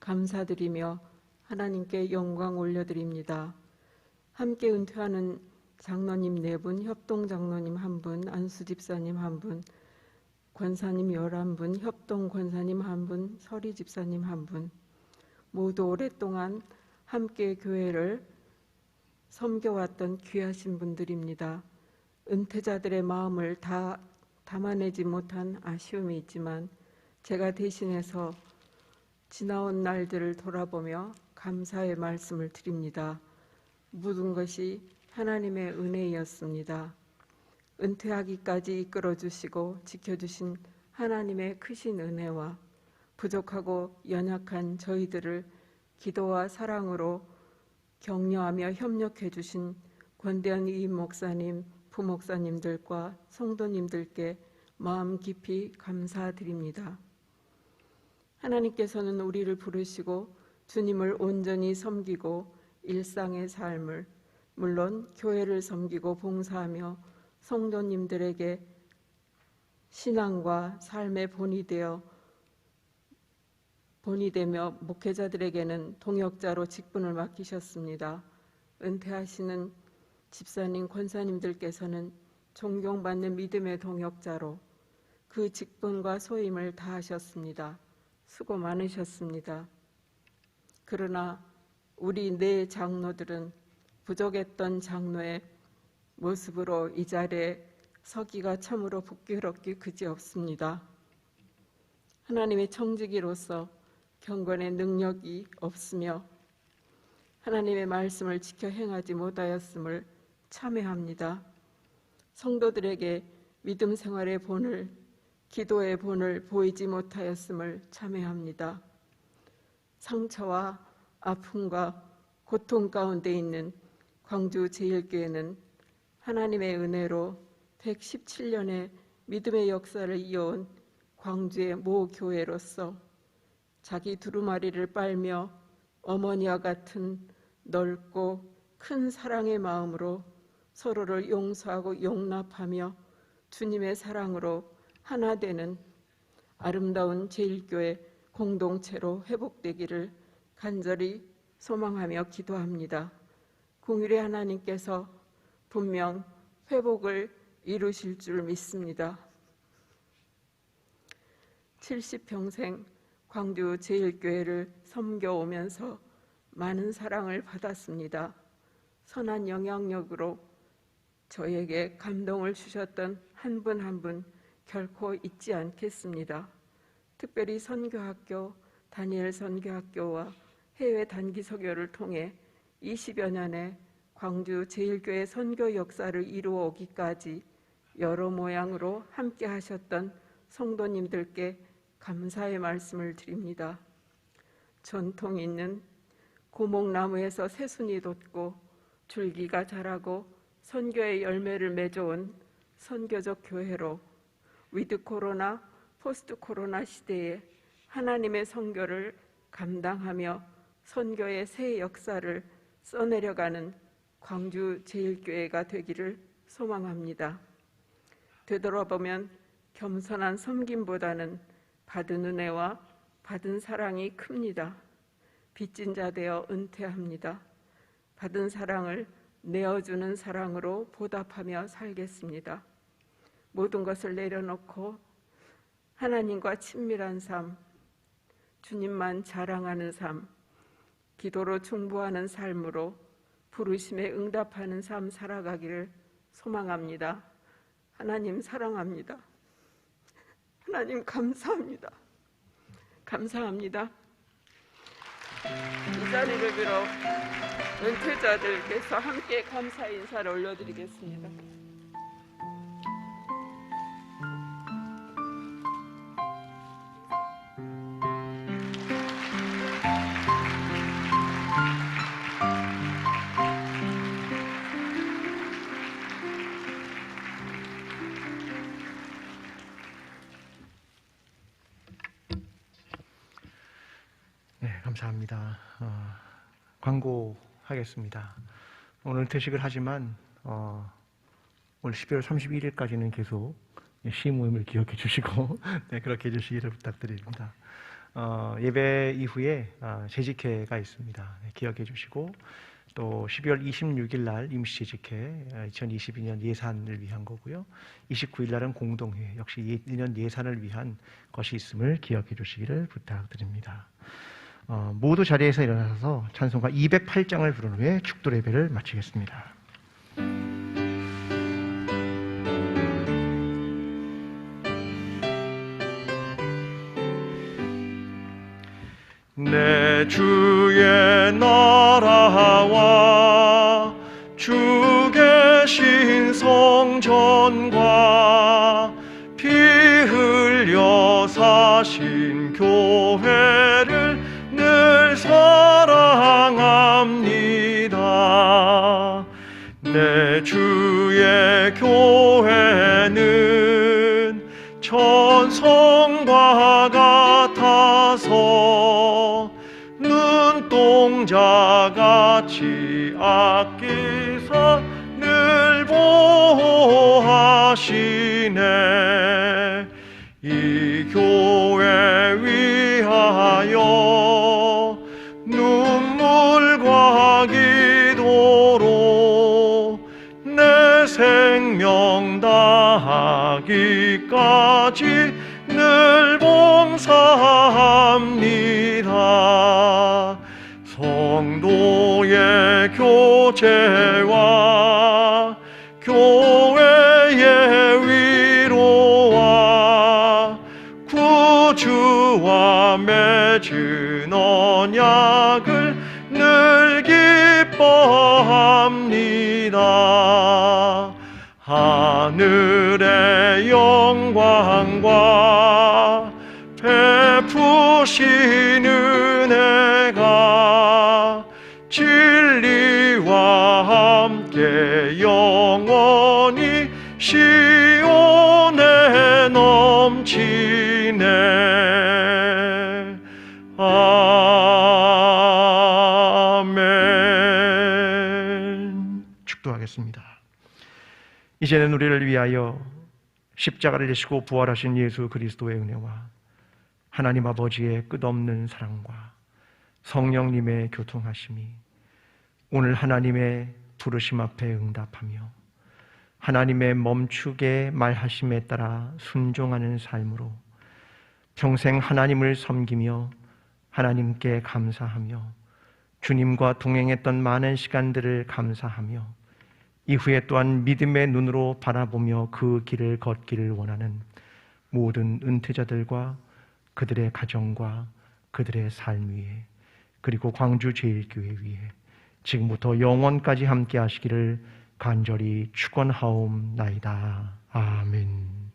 감사드리며 하나님께 영광 올려드립니다. 함께 은퇴하는 장로님 4분, 협동장로님 1분, 안수집사님 1분, 권사님 11분, 협동권사님 1분, 서리집사님 1분, 모두 오랫동안 함께 교회를 섬겨왔던 귀하신 분들입니다. 은퇴자들의 마음을 다 담아내지 못한 아쉬움이 있지만 제가 대신해서 지나온 날들을 돌아보며 감사의 말씀을 드립니다. 모든 것이 하나님의 은혜였습니다. 은퇴하기까지 이끌어주시고 지켜주신 하나님의 크신 은혜와 부족하고 연약한 저희들을 기도와 사랑으로 격려하며 협력해 주신 권대한 이임 목사님, 부목사님들과 성도님들께 마음 깊이 감사드립니다. 하나님께서는 우리를 부르시고 주님을 온전히 섬기고 일상의 삶을, 물론 교회를 섬기고 봉사하며 성도님들에게 신앙과 삶의 본이 되며 목회자들에게는 동역자로 직분을 맡기셨습니다. 은퇴하시는 집사님, 권사님들께서는 존경받는 믿음의 동역자로 그 직분과 소임을 다하셨습니다. 수고 많으셨습니다. 그러나 우리 네 장로들은 부족했던 장로의 모습으로 이 자리에 서기가 참으로 부끄럽기 그지없습니다. 하나님의 청지기로서 경건의 능력이 없으며 하나님의 말씀을 지켜 행하지 못하였음을 참회합니다. 성도들에게 믿음 생활의 본을, 기도의 본을 보이지 못하였음을 참회합니다. 상처와 아픔과 고통 가운데 있는 광주 제일교회는 하나님의 은혜로 117년의 믿음의 역사를 이어온 광주의 모 교회로서 자기 두루마리를 빨며 어머니와 같은 넓고 큰 사랑의 마음으로 서로를 용서하고 용납하며 주님의 사랑으로 하나 되는 아름다운 제일교회 공동체로 회복되기를 간절히 소망하며 기도합니다. 공일의 하나님께서 분명 회복을 이루실 줄 믿습니다. 70평생 광주 제일교회를 섬겨오면서 많은 사랑을 받았습니다. 선한 영향력으로 저에게 감동을 주셨던 한 분 한 분 결코 잊지 않겠습니다. 특별히 선교학교, 다니엘 선교학교와 해외 단기 선교를 통해 20여 년의 광주 제일교회 선교 역사를 이루어 오기까지 여러 모양으로 함께 하셨던 성도님들께 감사의 말씀을 드립니다. 전통 있는 고목나무에서 새순이 돋고 줄기가 자라고 선교의 열매를 맺어온 선교적 교회로 위드 코로나, 포스트 코로나 시대에 하나님의 선교를 감당하며 선교의 새 역사를 써내려가는 광주 제일교회가 되기를 소망합니다. 되돌아보면 겸손한 섬김보다는 받은 은혜와 받은 사랑이 큽니다. 빚진 자 되어 은퇴합니다. 받은 사랑을 내어주는 사랑으로 보답하며 살겠습니다. 모든 것을 내려놓고 하나님과 친밀한 삶, 주님만 자랑하는 삶, 기도로 충보하는 삶으로 부르심에 응답하는 삶 살아가기를 소망합니다. 하나님 사랑합니다. 하나님 감사합니다. 감사합니다. 이 자리를 빌어 은퇴자들께서 함께 감사 인사를 올려드리겠습니다. 네, 감사합니다. 광고하겠습니다. 오늘 퇴식을 하지만 올 12월 31일까지는 계속 시 모임을 기억해 주시고 네, 그렇게 해주시기를 부탁드립니다. 예배 이후에 재직회가 있습니다. 네, 기억해 주시고 또 12월 26일 날 임시재직회 2022년 예산을 위한 거고요. 29일 날은 공동회 역시 1년 예산을 위한 것이 있음을 기억해 주시기를 부탁드립니다. 모두 자리에서 일어나서 찬송가 208장을 부른 후에 축도 예배를 마치겠습니다. 내 주의 나라와 주 계신 성전과 피 흘려 사신 교회를 늘 사랑합니다. 주의 교회는 천성과 같아서 눈동자같이 아끼사 늘 보호하시네. 이 교회 위하여 눈물과 기도로 내 생명 다하기까지 늘 봉사합니다. 성도의 교제와 교회의 위로와 구주와 맺은 언약을 늘 기뻐합니다. 하늘의 영광과 베푸신 은혜가 진리와 함께 영원히 시온에 넘치네. 아멘. 축도하겠습니다. 이제는 우리를 위하여 십자가를 지시고 부활하신 예수 그리스도의 은혜와 하나님 아버지의 끝없는 사랑과 성령님의 교통하심이 오늘 하나님의 부르심 앞에 응답하며 하나님의 멈추게 말하심에 따라 순종하는 삶으로 평생 하나님을 섬기며 하나님께 감사하며 주님과 동행했던 많은 시간들을 감사하며 이후에 또한 믿음의 눈으로 바라보며 그 길을 걷기를 원하는 모든 은퇴자들과 그들의 가정과 그들의 삶 위에 그리고 광주제일교회 위에 지금부터 영원까지 함께 하시기를 간절히 축원하옵나이다. 아멘.